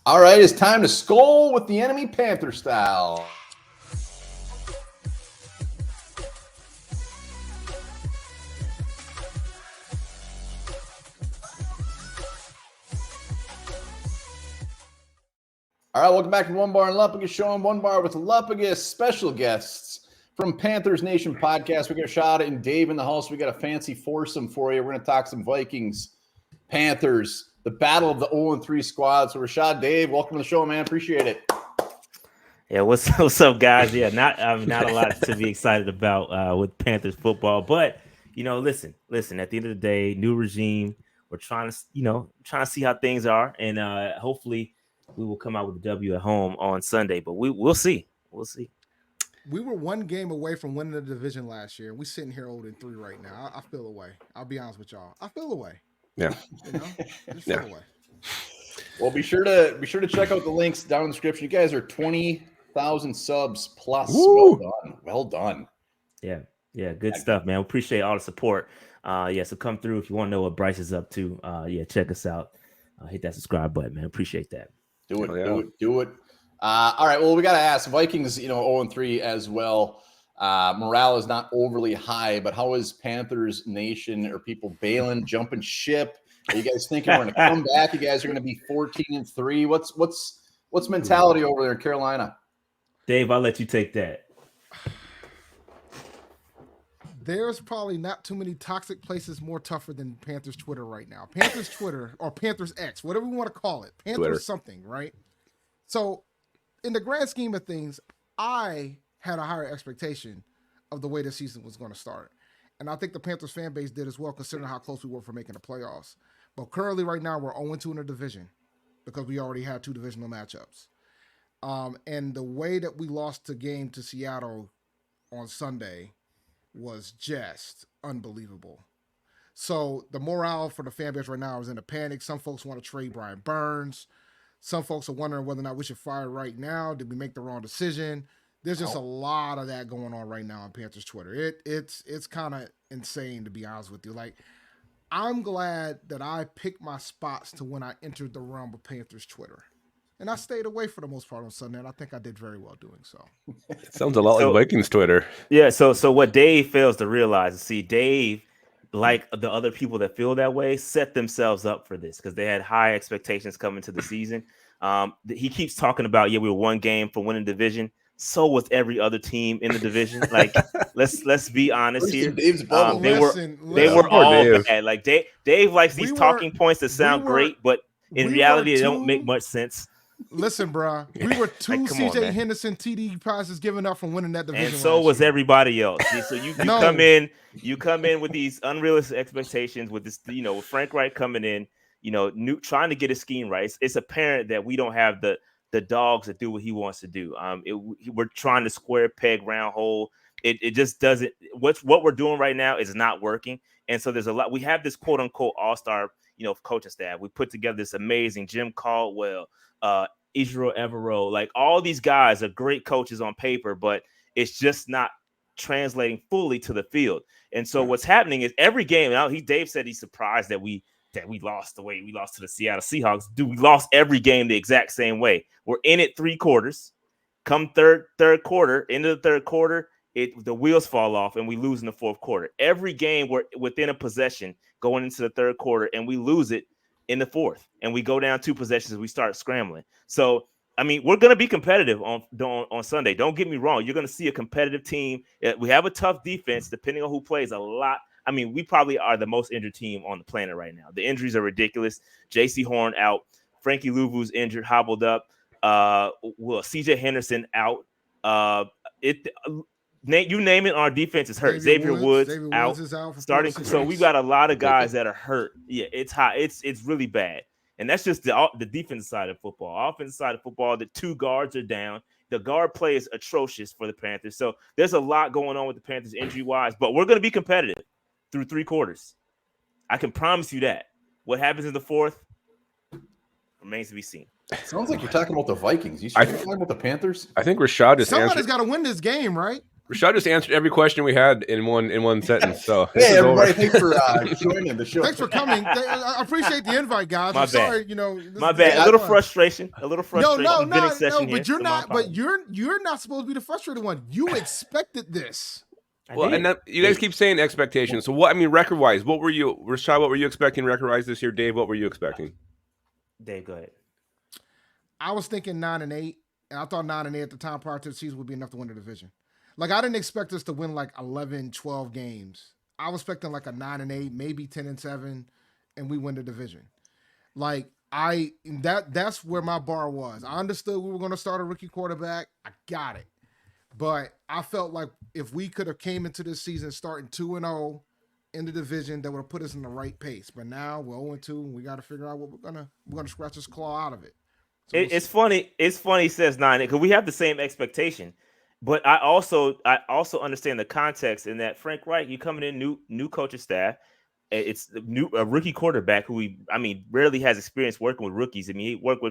All right, it's time to skol with the enemy Panther style. All right, welcome back to Onebar and Lupagus show on Onebar with Lupagus special guests from Panthers Nation podcast. We got Shada and Dave in the house. We got a fancy foursome for you. We're going to talk some Vikings, Panthers, the battle of the 0-3 squad. So Rashad, Dave, welcome to the show, man. Appreciate it. Yeah, what's up, guys? Yeah, not a lot to be excited about with Panthers football, but listen. At the end of the day, new regime. We're trying to see how things are, and hopefully we will come out with a W at home on Sunday. But we'll see. We'll see. We were one game away from winning the division last year. We're sitting here 0-3 right now. I feel away. I'll be honest with y'all. I feel away. Yeah. Just feel away. Well, be sure to check out the links down in the description. You guys are 20,000 subs plus. Woo! Well done. Yeah, good stuff, man. We appreciate all the support. So come through if you want to know what Bryce is up to. Check us out. Hit that subscribe button, man. Appreciate that. Do it. All right. Well, we got to ask Vikings, 0-3 as well. Morale is not overly high, but how is Panthers Nation? Are people bailing, jumping ship? Are you guys thinking we're going to come back? You guys are going to be 14-3. What's mentality over there in Carolina? Dave, I'll let you take that. There's probably not too many toxic places more tougher than Panthers Twitter right now. Panthers Twitter or Panthers X, whatever we want to call it. Panthers Twitter. Something, right? So in the grand scheme of things, I had a higher expectation of the way the season was going to start. And I think the Panthers fan base did as well, considering how close we were for making the playoffs. But currently right now, we're 0-2 in the division because we already had two divisional matchups. And the way that we lost the game to Seattle on Sunday was just unbelievable. So the morale for the fan base right now is in a panic. Some folks want to trade Brian Burns. Some folks are wondering whether or not we should fire right now. Did we make the wrong decision? There's just a lot of that going on right now on Panthers Twitter. It's kind of insane, to be honest with you. Like, I'm glad that I picked my spots to when I entered the realm of Panthers Twitter. And I stayed away for the most part on Sunday, and I think I did very well doing so. It sounds a lot like Vikings Twitter. Yeah, so what Dave fails to realize is, see, Dave, like the other people that feel that way, set themselves up for this because they had high expectations coming to the season. He keeps talking about, we were one game from winning division. So was every other team in the division. Like, let's be honest here. Dave's bubble. They were all bad. Like Dave likes these talking points that sound great, but in reality, they don't make much sense. Listen, bro, we were two CJ Henderson TD passes given up from winning that division. And so was everybody else. See, so you come in with these unrealistic expectations with this, with Frank Wright coming in, trying to get his scheme right. It's apparent that we don't have the dogs that do what he wants to do. We're trying to square peg round hole. It just doesn't. What we're doing right now is not working. And so there's a lot. We have this quote unquote all-star, coaching staff. We put together this amazing Jim Caldwell, Israel Evero, like all these guys are great coaches on paper, but it's just not translating fully to the field. And so what's happening is every game. Now Dave said he's surprised that we lost the way we lost to the Seattle Seahawks. Dude, we lost every game the exact same way. We're in it 3 quarters. Come third quarter, into the third quarter, the wheels fall off and we lose in the fourth quarter. Every game we're within a possession going into the third quarter and we lose it in the fourth. And we go down 2 possessions and we start scrambling. So, I mean, we're going to be competitive on Sunday. Don't get me wrong. You're going to see a competitive team. We have a tough defense depending on who plays a lot. I mean, we probably are the most injured team on the planet right now. The injuries are ridiculous. J.C. Horn out. Frankie Louvu's injured, hobbled up. C.J. Henderson out. You name it, our defense is hurt. Xavier Woods out. Starting. So we got a lot of guys that are hurt. Yeah, it's hot. It's really bad. And that's just the defense side of football. Offense side of football, the 2 guards are down. The guard play is atrocious for the Panthers. So there's a lot going on with the Panthers injury-wise, but we're going to be competitive through 3 quarters. I can promise you that. What happens in the fourth remains to be seen. Sounds like you're talking about the Vikings. You should be talking about the Panthers. I think Rashad just Somebody's got to win this game, right? Rashad just answered every question we had in one sentence. So hey, everybody, thanks for joining the show. Thanks for coming. I appreciate the invite, guys. I'm sorry, my bad. A little frustration. No. But you're not. But you're not supposed to be the frustrated one. You expected this. Well, and that, you guys keep saying expectations. So what? I mean, record-wise, what were you, Rashad? What were you expecting record-wise this year? Dave, what were you expecting? Dave, go ahead. I was thinking 9-8, and I thought 9-8 at the time prior to the season would be enough to win the division. Like, I didn't expect us to win like 11, 12 games. I was expecting like a 9-8, maybe 10-7, and we win the division. Like, that's where my bar was. I understood we were going to start a rookie quarterback. I got it. But I felt like if we could have came into this season starting 2-0 in the division, that would have put us in the right pace. But now we're 0-2, and we got to figure out what we're gonna scratch this claw out of it. So it's funny. It's funny he says 9 because we have the same expectation. But I also understand the context in that Frank Reich, you coming in new coaching staff. It's a rookie quarterback who rarely has experience working with rookies. I mean, he worked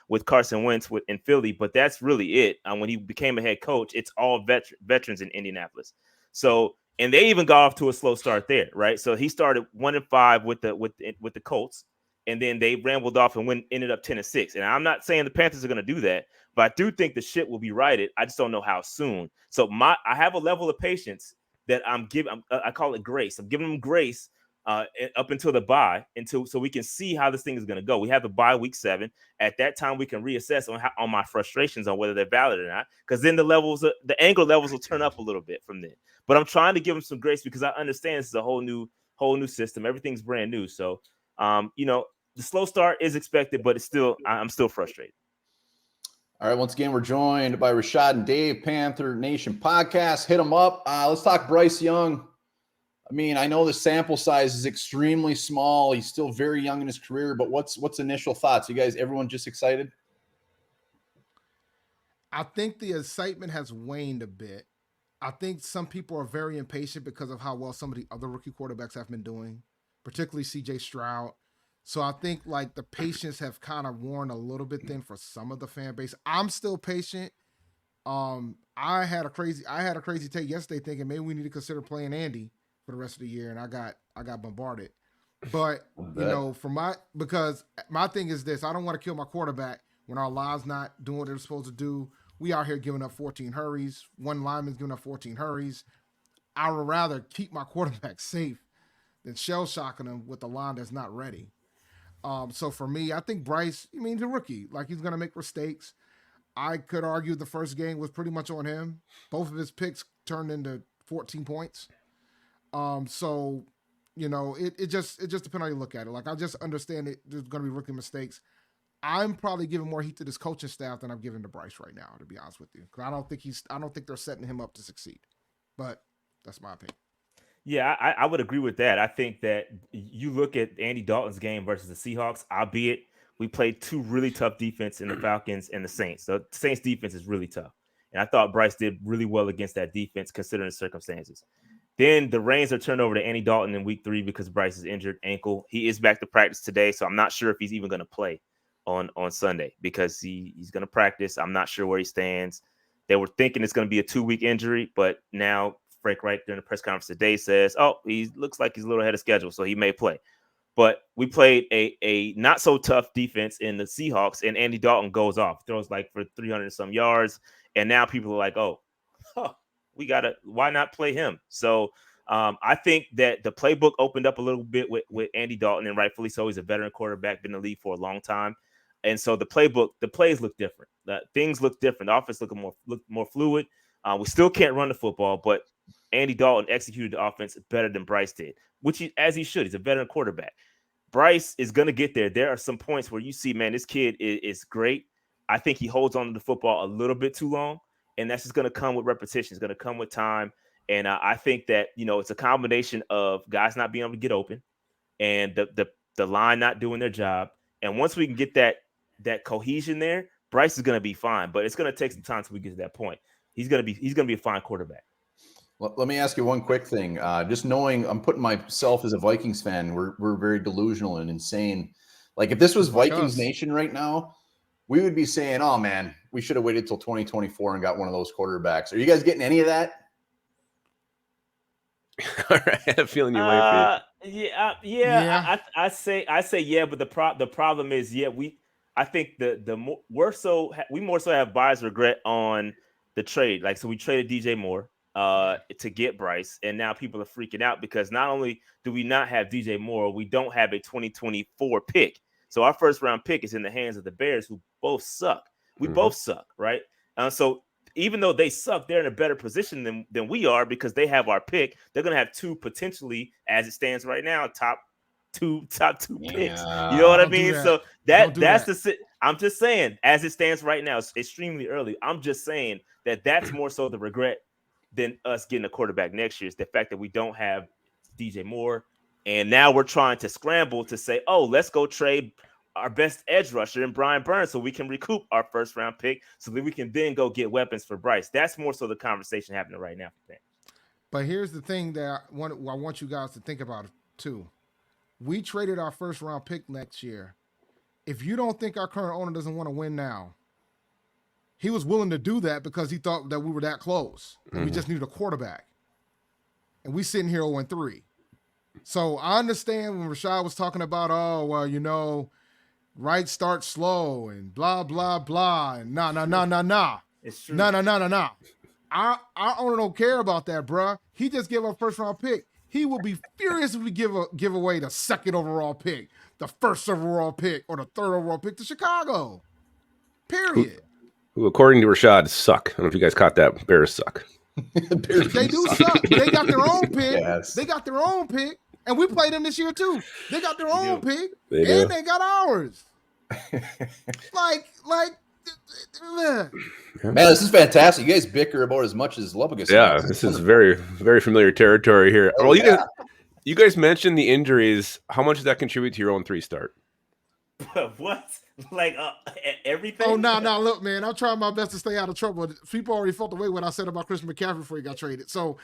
with Carson Wentz in Philly, but that's really it. When he became a head coach, it's all veterans in Indianapolis. So, and they even got off to a slow start there, right? So he started 1-5 with the Colts, and then they rambled off and ended up 10-6. And I'm not saying the Panthers are going to do that, but I do think the shit will be righted. I just don't know how soon. So I have a level of patience that I'm giving. I call it grace. I'm giving them grace up until the bye, so we can see how this thing is going to go. We have the bye week 7. At that time, we can reassess on my frustrations on whether they're valid or not. Because then the anger levels will turn up a little bit from then. But I'm trying to give them some grace because I understand this is a whole new system. Everything's brand new. So, the slow start is expected, but I'm still frustrated. All right, once again, we're joined by Rashad and Dave, Panther Nation podcast. Hit them up. Let's talk Bryce Young. I mean, I know the sample size is extremely small. He's still very young in his career, but what's initial thoughts? You guys, everyone just excited? I think the excitement has waned a bit. I think some people are very impatient because of how well some of the other rookie quarterbacks have been doing, particularly CJ Stroud. So I think like the patience have kind of worn a little bit thin for some of the fan base. I'm still patient. I had a crazy take yesterday thinking maybe we need to consider playing Andy for the rest of the year, and I got bombarded. But because my thing is this, I don't want to kill my quarterback when our line's not doing what they're supposed to do. We out here giving up 14 hurries. One lineman's giving up 14 hurries. I would rather keep my quarterback safe than shell shocking him with a line that's not ready. So for me, I think Bryce, he's a rookie. Like, he's going to make mistakes. I could argue the first game was pretty much on him. Both of his picks turned into 14 points. So, it just depends on how you look at it. Like, I just understand it. There's going to be rookie mistakes. I'm probably giving more heat to this coaching staff than I'm giving to Bryce right now, to be honest with you. Because I don't think they're setting him up to succeed. But that's my opinion. Yeah, I would agree with that. I think that you look at Andy Dalton's game versus the Seahawks, albeit we played two really tough defense in the Falcons and the Saints. The Saints defense is really tough. And I thought Bryce did really well against that defense considering the circumstances. Then the reins are turned over to Andy Dalton in week 3 because Bryce is injured ankle. He is back to practice today, so I'm not sure if he's even going to play on Sunday because he's going to practice. I'm not sure where he stands. They were thinking it's going to be a 2-week injury, but now Frank Reich during the press conference today says, he looks like he's a little ahead of schedule, so he may play. But we played a not so tough defense in the Seahawks, and Andy Dalton goes off, throws like for 300 and some yards, and now people are like, why not play him? So I think that the playbook opened up a little bit with Andy Dalton, and rightfully so. He's a veteran quarterback, been in the league for a long time. And so the plays look different. Things look different. The offense look more fluid. We still can't run the football, but Andy Dalton executed the offense better than Bryce did, as he should. He's a veteran quarterback. Bryce is going to get there. There are some points where you see, man, this kid is great. I think he holds on to the football a little bit too long, and that's just going to come with repetition. It's going to come with time. And I think that, it's a combination of guys not being able to get open and the line not doing their job. And once we can get that cohesion there, Bryce is going to be fine, but it's going to take some time until we get to that point. He's going to be a fine quarterback. Let me ask you one quick thing. Just knowing I'm putting myself as a Vikings fan, we're very delusional and insane. Like, if this was Vikings Nation right now, we would be saying, oh man, we should have waited till 2024 and got one of those quarterbacks. Are you guys getting any of that? All right, I have a feeling you might be. I say yeah, but the problem is I think we more so have buyer's regret on the trade. Like, so we traded DJ Moore to get Bryce, and now people are freaking out because not only do we not have DJ Moore, we don't have a 2024 pick. So our first round pick is in the hands of the Bears, who both suck. We both suck, right? So even though they suck, they're in a better position than we are because they have our pick. They're going to have two potentially, as it stands right now, top two picks. You know what I mean? So I'm just saying, as it stands right now, it's extremely early. I'm just saying that's more so the regret than us getting a quarterback next year. Is the fact that we don't have DJ Moore, and now we're trying to scramble to say, oh, let's go trade our best edge rusher in Brian Burns so we can recoup our first round pick so that we can then go get weapons for Bryce. That's more so the conversation happening right now. But here's the thing that I want you guys to think about too. We traded our first round pick next year. If you don't think our current owner doesn't want to win now, he was willing to do that because he thought that we were that close. And we just needed a quarterback. And we sitting here 0-3. So I understand when Rashad was talking about, right start slow and blah, blah, blah. And nah. It's true. Nah. Our owner don't care about that, bruh. He just gave up first round pick. He will be furious if we give away the second overall pick, the first overall pick, or the third overall pick to Chicago. Period. Who according to Rashad, suck. I don't know if you guys caught that. Bears suck. They do suck, but they got their own pick. Yes. They got their own pick. And we played them this year too. They got their own pick, and they got ours. Man, this is fantastic. You guys bicker about as much as Lupagus. Yeah, this is very, very familiar territory here. Well, you guys mentioned the injuries. How much does that contribute to your 0-3 start? What? Like everything? Oh, no. Look, man, I'm trying my best to stay out of trouble. People already felt the way what I said about Christian McCaffrey before he got traded. So,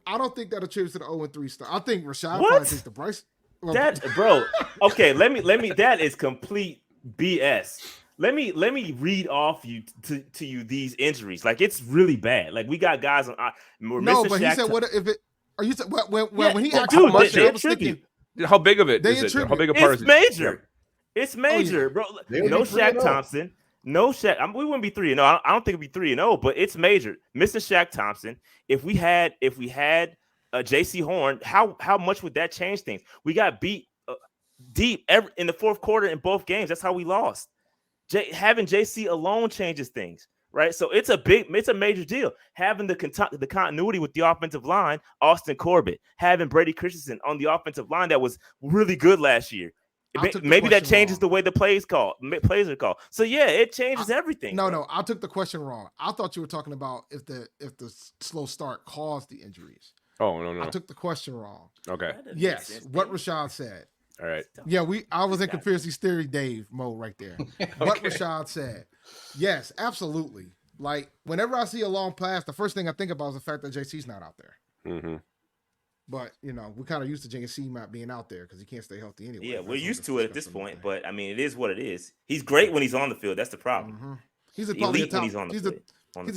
I don't think that attributes to the 0-3 start. I think Rashad probably thinks the Bryce. Bro. Okay, let me. That is complete BS. Let me read off to you these injuries. Like, it's really bad. Like, we got guys on. No, but he said, "What if it?" Are you when he asked how much? I was thinking, how big of it is it? How big a part is it? Major. It's major, bro. No Shaq Thompson. No Shaq. We wouldn't be 3-0. I don't think it'd be 3-0, but it's major. Mr. Shaq Thompson. If we had J.C. Horn, how much would that change things? We got beat deep in the fourth quarter in both games. That's how we lost. Having J.C. alone changes things, right? So it's a major deal. Having the continuity with the offensive line, Austin Corbett, having Brady Christensen on the offensive line that was really good last year. Maybe that changes the way the plays are called. So yeah, it changes everything. No, I took the question wrong. I thought you were talking about if the slow start caused the injuries. Oh no. I took the question wrong. Okay. Yes, what Rashad said. All right. Yeah, I was in conspiracy theory Dave mode right there. What Rashad said. Yes, absolutely. Like, whenever I see a long pass, the first thing I think about is the fact that JC's not out there. Mm-hmm. But, we're kind of used to JC not being out there because he can't stay healthy anyway. Yeah, we're used to it at this point. But, I mean, it is what it is. He's great when he's on the field. That's the problem. Mm-hmm. He's a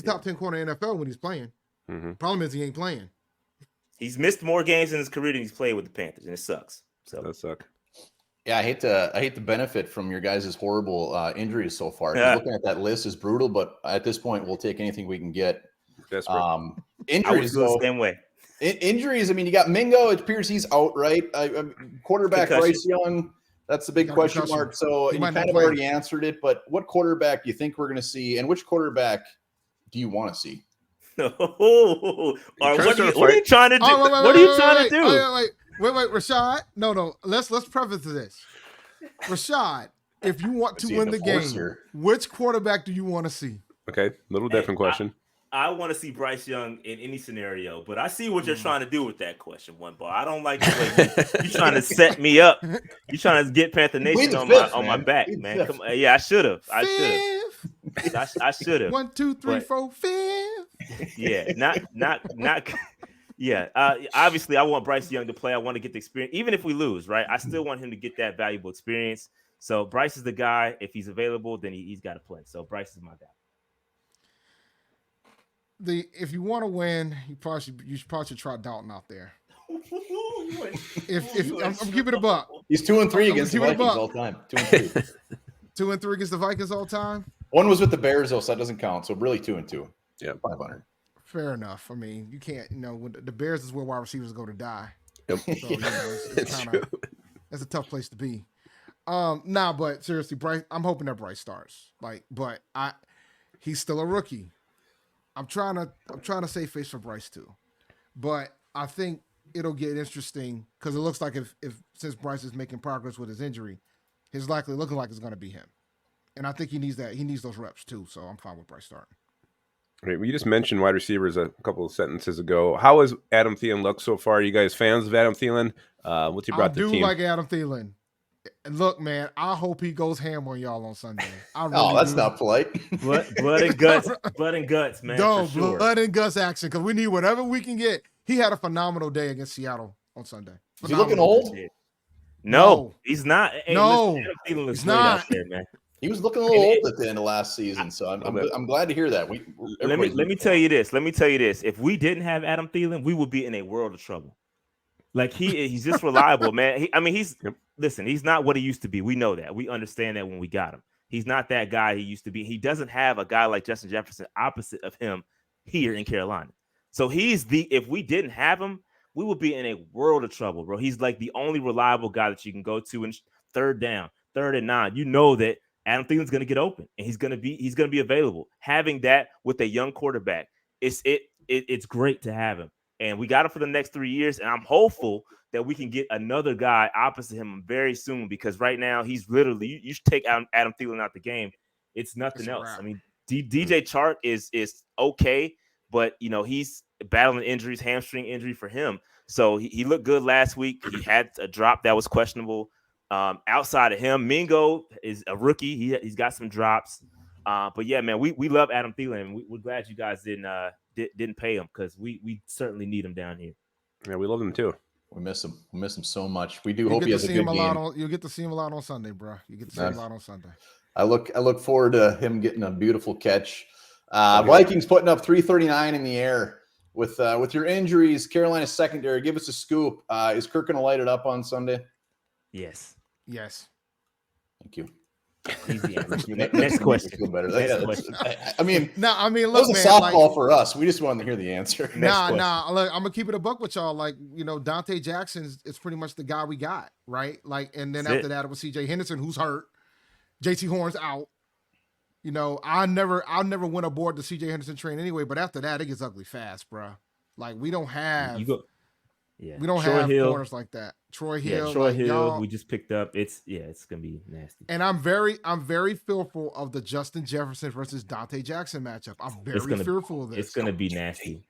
top 10 corner in the NFL when he's playing. Mm-hmm. Problem is he ain't playing. He's missed more games in his career than he's played with the Panthers, and it sucks. So that sucks. Yeah, I hate to benefit from your guys' horrible injuries so far. Looking at that list is brutal, but at this point, we'll take anything we can get. Injuries, the same way. Injuries. I mean, you got Mingo. It appears he's out, right? Quarterback Bryce Young. That's the big question mark. So you kind of already answered it. But what quarterback do you think we're going to see, and which quarterback do you want to see? What are you trying to do? What are you trying to do? Wait, Rashad. No. Let's preface this. Rashad, if you want to win the game, which quarterback do you want to see? Okay, little different question. I want to see Bryce Young in any scenario, but I see what you're trying to do with that question, Onebar. I don't like the way you're trying to set me up. You're trying to get Panther Nation on my back, man. Come on. Yeah, I should have. I should have. 1, 2, 3, 4, 5. Yeah, not. Yeah, obviously, I want Bryce Young to play. I want to get the experience, even if we lose, right? I still want him to get that valuable experience. So Bryce is the guy. If he's available, then he's got to play. So Bryce is my guy. if you want to win, you probably should try Dalton out there. I'm keeping it a buck. He's 2-3 against the Vikings all time. 2-3. 2-3 against the Vikings all time. One was with the Bears though, so that doesn't count. So really 2-2. Yeah, 500. Fair enough. I mean, you can't. When the Bears is where wide receivers go to die. Yep. So, it's kind of that's a tough place to be. But seriously, Bryce. I'm hoping that Bryce starts. But he's still a rookie. I'm trying to save face for Bryce too, but I think it'll get interesting because it looks like if since Bryce is making progress with his injury, his likely looking like it's going to be him, and I think he needs that. He needs those reps too. So I'm fine with Bryce starting. Right, well, you just mentioned wide receivers a couple of sentences ago. How has Adam Thielen looked so far? Are you guys fans of Adam Thielen? What's he brought to the team? I do like Adam Thielen. Look, man, I hope he goes ham on y'all on Sunday. That's not polite. blood and guts, man. No, sure. Blood and guts action because we need whatever we can get. He had a phenomenal day against Seattle on Sunday. Is he looking old? No, he's not. Hey, no, listen, he's not. Out there, man. He was looking a little old at the end of last season, so I'm glad to hear that. Let me tell you this. If we didn't have Adam Thielen, we would be in a world of trouble. Like he's just reliable, man. He's not what he used to be. We know that. We understand that when we got him. He's not that guy he used to be. He doesn't have a guy like Justin Jefferson opposite of him here in Carolina. So if we didn't have him, we would be in a world of trouble, bro. He's like the only reliable guy that you can go to in third down, 3rd and 9. You know that Adam Thielen's going to get open and he's going to be available. Having that with a young quarterback, it's great to have him. And we got him for the next 3 years. And I'm hopeful that we can get another guy opposite him very soon because right now he's literally, you should take Adam Thielen out the game. It's nothing else. I mean, DJ Chark is okay, but he's battling injuries, hamstring injury for him. So he looked good last week. He had a drop that was questionable. Outside of him, Mingo is a rookie. He's got some drops. But yeah, man, we love Adam Thielen. We're glad you guys didn't pay him because we certainly need him down here. Yeah, we love him too. We miss him. We miss him so much. We do hope he has a good game. You'll get to see him a lot on Sunday, bro. You get to see him a lot on Sunday. I look forward to him getting a beautiful catch. Vikings putting up 339 in the air with your injuries. Carolina's secondary. Give us a scoop. Is Kirk going to light it up on Sunday? Yes. Thank you. Easy next question. I mean, look, that was a softball for us. We just wanted to hear the answer. Look, I'm gonna keep it a buck with y'all. Dante Jackson is pretty much the guy we got, right? And then after that it was C.J. Henderson, who's hurt. J.T. Horn's out. I never went aboard the C.J. Henderson train anyway. But after that, it gets ugly fast, bro. We don't have. We don't have corners like that. Troy Hill, we just picked up. It's gonna be nasty. And I'm very fearful of the Justin Jefferson versus Dante Jackson matchup. I'm very fearful of this. It's gonna be nasty.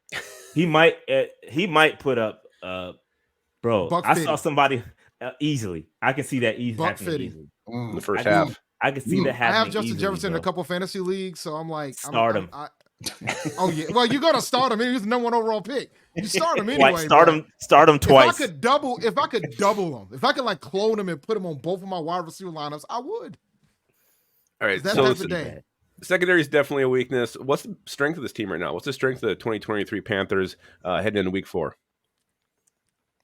He might put up, bro. I saw somebody easily. I can see that happening easily. In the first half. I can see that happening. I have Justin Jefferson in a couple fantasy leagues, so I'm like, start him. Oh yeah, well you gotta start him. He's the number 1 overall pick. You start him anyway. Start him twice. If I could double him, if I could clone him and put him on both of my wide receiver lineups, I would. All right, that type of day. Secondary is definitely a weakness. What's the strength of this team right now? What's the strength of the 2023 Panthers heading into week 4?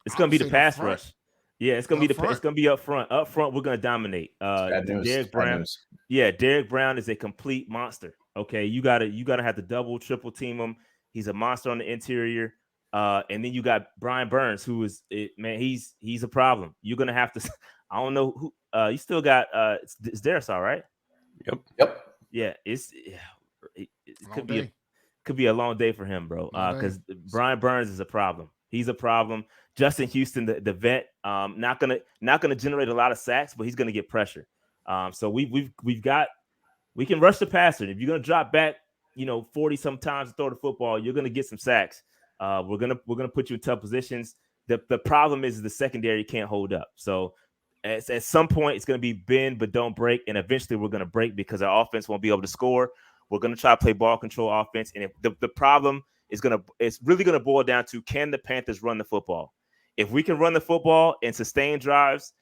It's gonna be the pass rush. Yeah, it's gonna be up front. Up front, we're gonna dominate. Derek Brown. Yeah, Derek Brown is a complete monster. Okay, you gotta have to double, triple team him. He's a monster on the interior. And then you got Brian Burns, who is he's a problem. You're gonna have to. I don't know who. You still got it's Darisaw, right? Yep. Yeah, it could be a long day for him, bro. Because Brian Burns is a problem. He's a problem. Justin Houston, the vet, not gonna generate a lot of sacks, but he's gonna get pressure. So we can rush the passer. If you're gonna drop back, 40 sometimes to throw the football, you're gonna get some sacks. We're gonna put you in tough positions. The problem is the secondary can't hold up. So at some point it's gonna be bend but don't break, and eventually we're gonna break because our offense won't be able to score. We're gonna try to play ball control offense, and if the problem it's really gonna boil down to, can the Panthers run the football? If we can run the football and sustain drives,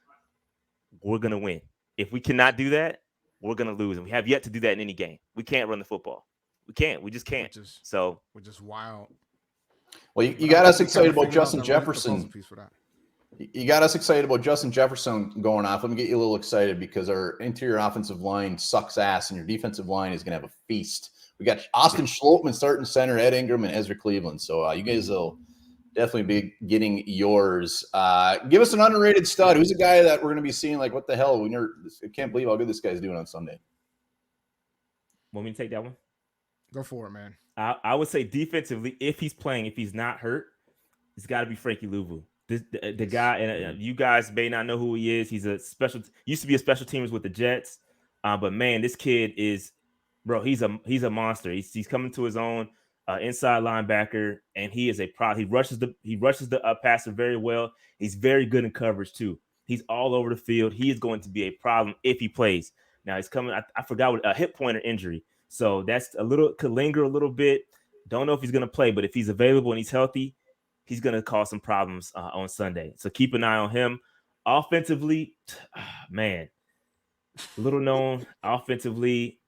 we're gonna win. If we cannot do that, we're gonna lose, and we have yet to do that in any game. We can't run the football. We can't. We just can't. Which is wild. Well, you got us excited about Justin Jefferson. You got us excited about Justin Jefferson going off. Let me get you a little excited because our interior offensive line sucks ass, and your defensive line is going to have a feast. We got Austin Schlottman starting center, Ed Ingram, and Ezra Cleveland. So you guys will definitely be getting yours. Give us an underrated stud. Who's a guy that we're going to be seeing like, what the hell? I can't believe how good this guy's doing on Sunday. Want me to take that one? Go for it, man. I would say defensively, if he's playing, if he's not hurt, it's got to be Frankie Louvu. The guy, and you guys may not know who he is. He's used to be a special teamers with the Jets, but man, this kid is, bro. He's a monster. He's coming to his own inside linebacker, and he is a pro. He rushes the passer very well. He's very good in coverage too. He's all over the field. He is going to be a problem if he plays. Now he's coming. I forgot what a hip pointer injury, so that's could linger a little bit. Don't know if he's going to play, but if he's available and he's healthy, he's going to cause some problems on Sunday. So keep an eye on him. Offensively, man, little known offensively.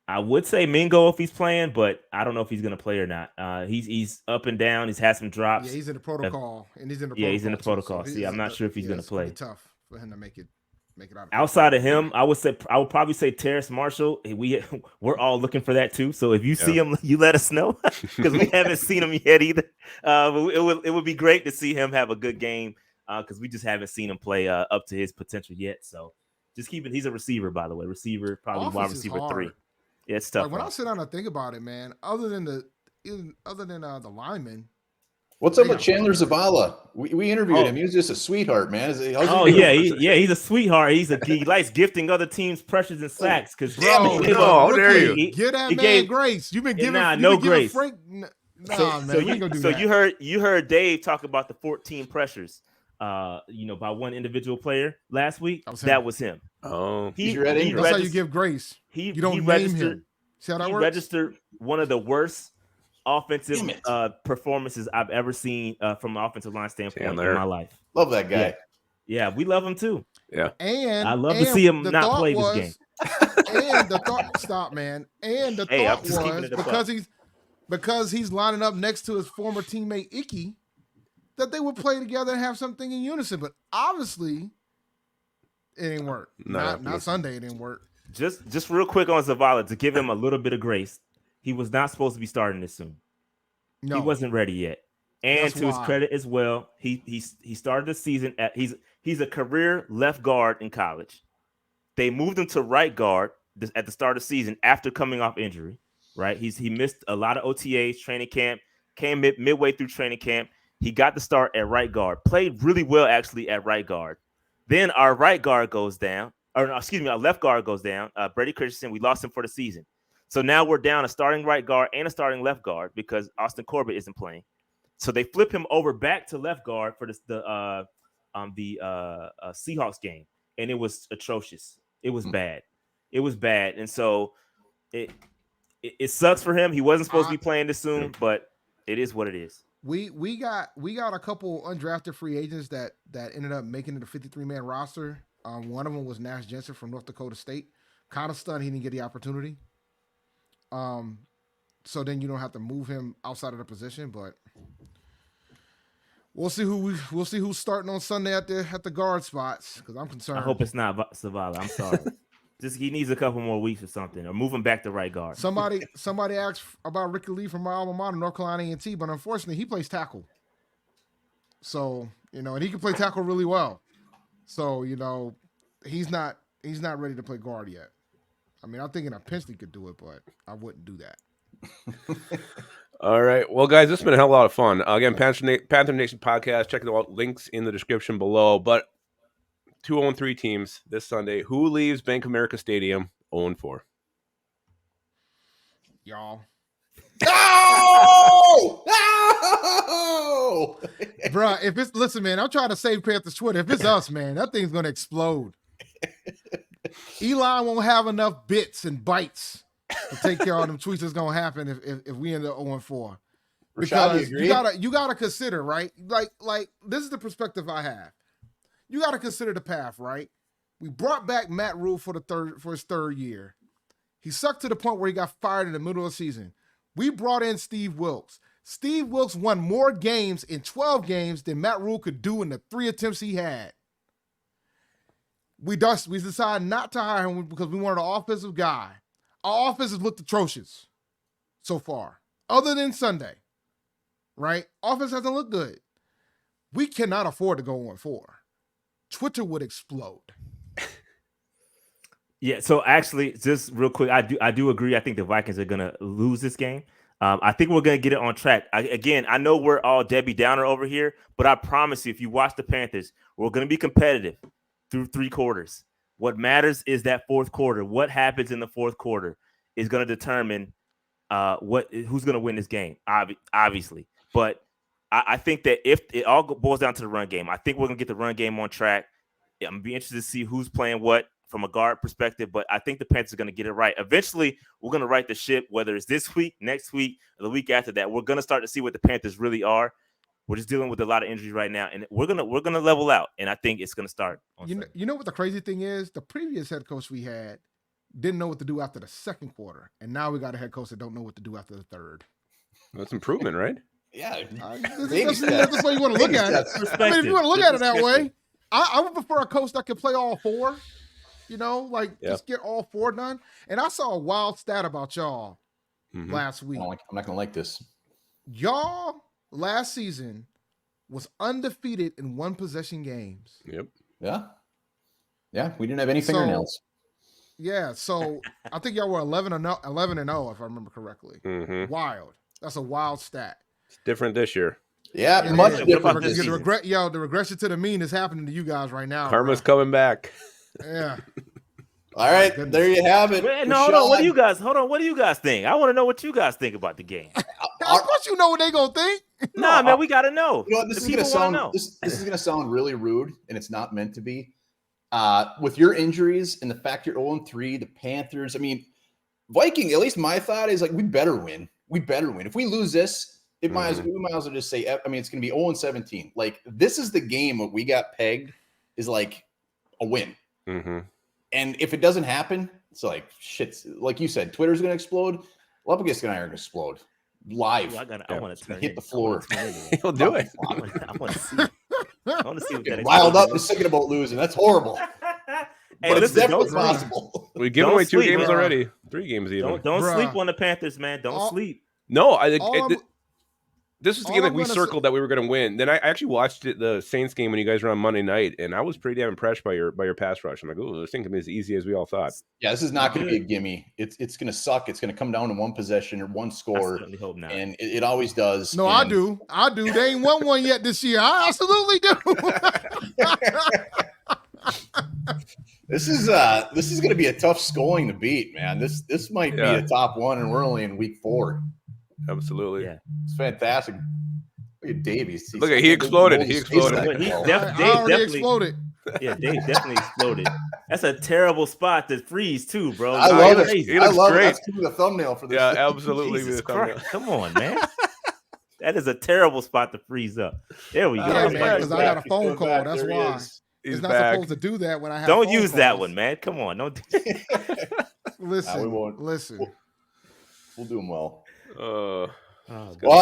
I would say Mingo if he's playing, but I don't know if he's going to play or not. He's up and down. He's had some drops. Yeah, he's in the protocol, and he's in the protocol. Yeah, he's in the protocol. So I'm not sure if he's going to play. It's gonna be tough for him to make it out. Outside of him, I would probably say Terrace Marshall. We're all looking for that too. So if you see him, you let us know because we haven't seen him yet either. But it would be great to see him have a good game because we just haven't seen him play up to his potential yet. So just keep it. He's a receiver, by the way. Receiver, probably wide receiver 3. Yeah, it's tough. Like when I sit down and think about it, man, other than the linemen. What's up with Chandler Zavala? We interviewed him. He was just a sweetheart, man. He's a sweetheart. He likes gifting other teams pressures and sacks. Because how dare you? Give that man grace. You've been giving no grace. Frank, so you heard Dave talk about the 14 pressures, by one individual player last week. That was him. Oh, that's how you give grace. You don't name him. See how that works? Registered one of the worst offensive performances I've ever seen from an offensive line standpoint in my life. Love that guy. Yeah, we love him too. Yeah, and I love to see him not play this game. And the thought, stop, man. And the thought was because he's lining up next to his former teammate Icky, that they would play together and have something in unison. But obviously, it didn't work. Not Sunday. It didn't work. Just real quick on Zavala to give him a little bit of grace. He was not supposed to be starting this soon. No, he wasn't ready yet. And to his credit as well, he started the season he's a career left guard in college. They moved him to right guard at the start of the season after coming off injury. Right, he missed a lot of OTAs, training camp, came midway through training camp. He got the start at right guard, played really well actually at right guard. Then our right guard goes down, our left guard goes down. Brady Christensen, we lost him for the season. So now we're down a starting right guard and a starting left guard because Austin Corbett isn't playing. So they flip him over back to left guard for the Seahawks game, and it was atrocious. It was bad. It was bad, and so it sucks for him. He wasn't supposed to be playing this soon, but it is what it is. We got a couple undrafted free agents that ended up making it a 53-man roster. One of them was Nash Jensen from North Dakota State. Kind of stunned he didn't get the opportunity. So then you don't have to move him outside of the position, but we'll see who's starting on Sunday at the guard spots because I'm concerned. I hope it's not Zavala. I'm sorry. Just he needs a couple more weeks or something, or move him back to right guard. Somebody asked about Ricky Lee from my alma mater, North Carolina A&T, but unfortunately he plays tackle. So and he can play tackle really well. So he's not ready to play guard yet. I mean, I'm thinking Pinsley could do it, but I wouldn't do that. All right. Well, guys, this has been a hell of a lot of fun. Again, Panther Nation podcast. Check it out. Links in the description below. But 2-0-3 teams this Sunday. Who leaves Bank of America Stadium 0-4? Y'all. No! No! Bruh, listen, man, I'm trying to save Panthers Twitter. If it's us, man, that thing's going to explode. Eli won't have enough bits and bytes to take care of them tweets that's going to happen if we end up 0-4. Because you gotta consider, right? Like this is the perspective I have. You got to consider the path, right? We brought back Matt Rule for his third year. He sucked to the point where he got fired in the middle of the season. We brought in Steve Wilks. Steve Wilks won more games in 12 games than Matt Rule could do in the 3 attempts he had. We decided not to hire him because we wanted an offensive guy. Our offense has looked atrocious so far, other than Sunday, right? Offense hasn't looked good. We cannot afford to go 1-4. Twitter would explode. Yeah, so actually, just real quick, I do agree. I think the Vikings are gonna lose this game. I think we're gonna get it on track. I know we're all Debbie Downer over here, but I promise you, if you watch the Panthers, we're gonna be competitive through 3 quarters. What matters is that fourth quarter. What happens in the fourth quarter is gonna determine who's gonna win this game. Obviously, but I think that if it all boils down to the run game, I think we're gonna get the run game on track. I'm gonna be interested to see who's playing what from a guard perspective, but I think the Panthers are going to get it right. Eventually, we're going to right the ship, whether it's this week, next week, or the week after that. We're going to start to see what the Panthers really are. We're just dealing with a lot of injuries right now, and we're gonna level out, and I think it's going to start. You know what the crazy thing is? The previous head coach we had didn't know what to do after the second quarter, and now we got a head coach that don't know what to do after the third. That's improvement, right? Yeah. That's the way you want to look at it. I mean, if you want to look at it that way, I would prefer a coach that can play all 4. You know, just get all 4 done. And I saw a wild stat about y'all last week. I'm not going to like this. Y'all last season was undefeated in 1-possession games. Yep. Yeah. Yeah, we didn't have any fingernails. Yeah, so I think y'all were 11-0, if I remember correctly. Mm-hmm. Wild. That's a wild stat. It's different this year. Yeah, much different this season. The regression to the mean is happening to you guys right now. Karma's coming back. Yeah. All right, there you have it. Wait, no, hold on. What do you guys think? I want to know what you guys think about the game. Of course you know what they gonna think. Nah, man, we gotta know. You know what, this is gonna sound really rude, and it's not meant to be. With your injuries and the fact you're 0-3, the Panthers, I mean, Viking, at least my thought is like we better win. If we lose this, we might as well just say, I mean, it's gonna be 0-17. Like, this is the game that we got pegged is like a win. Mm-hmm. And if it doesn't happen, it's like shit. Like you said, Twitter's gonna explode. Lupagus and I are gonna explode live. I want to hit the floor. He'll do it. I want to see. I want to see what that riled up just thinking about losing. That's horrible. Hey, but it's listen, definitely possible. We've given away 2 games already. 3 games even. Don't sleep on the Panthers, man. Don't sleep. No, I think this was the game that we circled that we were going to win. Then I actually watched the Saints game when you guys were on Monday night, and I was pretty damn impressed by your pass rush. I'm like, oh, this thing can be as easy as we all thought. Yeah, this is not going to be a gimme. It's going to suck. It's going to come down to 1 possession or 1 score. I certainly hope not. And it always does. No, I do. They ain't won one yet this year. I absolutely do. This is going to be a tough SKOL'ing to beat, man. This might be a top 1, and we're only in week 4. Absolutely. Yeah. It's fantastic. Look at Davies. Look at he exploded. He Dave exploded. Yeah, Dave definitely exploded. That's a terrible spot to freeze too, bro. I love it. He looks great. That's the thumbnail for this. Yeah, absolutely. Jesus Christ. Come on, man. That is a terrible spot to freeze up. There we go. Because I got a phone call. That's why. It's not supposed to do that when I have. Don't use that one, man. Come on. Don't. Listen. We won't. Listen. We'll do them well. Well,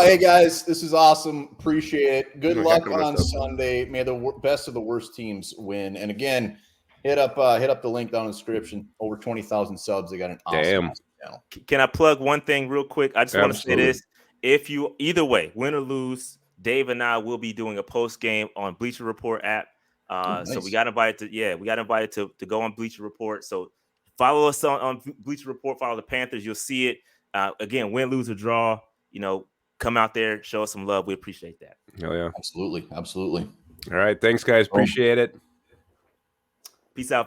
hey guys, this is awesome. Appreciate it. Good luck on Sunday. May the best of the worst teams win. And again, hit up the link down in the description. Over 20,000 subs. They got an awesome channel. Can I plug one thing real quick? I just want to say this: if you either way, win or lose, Dave and I will be doing a post game on Bleacher Report app. Nice. So we got invited to go on Bleacher Report. So follow us on Bleacher Report. Follow the Panthers. You'll see it. Again, win, lose, or draw, come out there, show us some love. We appreciate that. Oh, yeah. Absolutely. All right. Thanks, guys. Appreciate it. Peace out, fellas.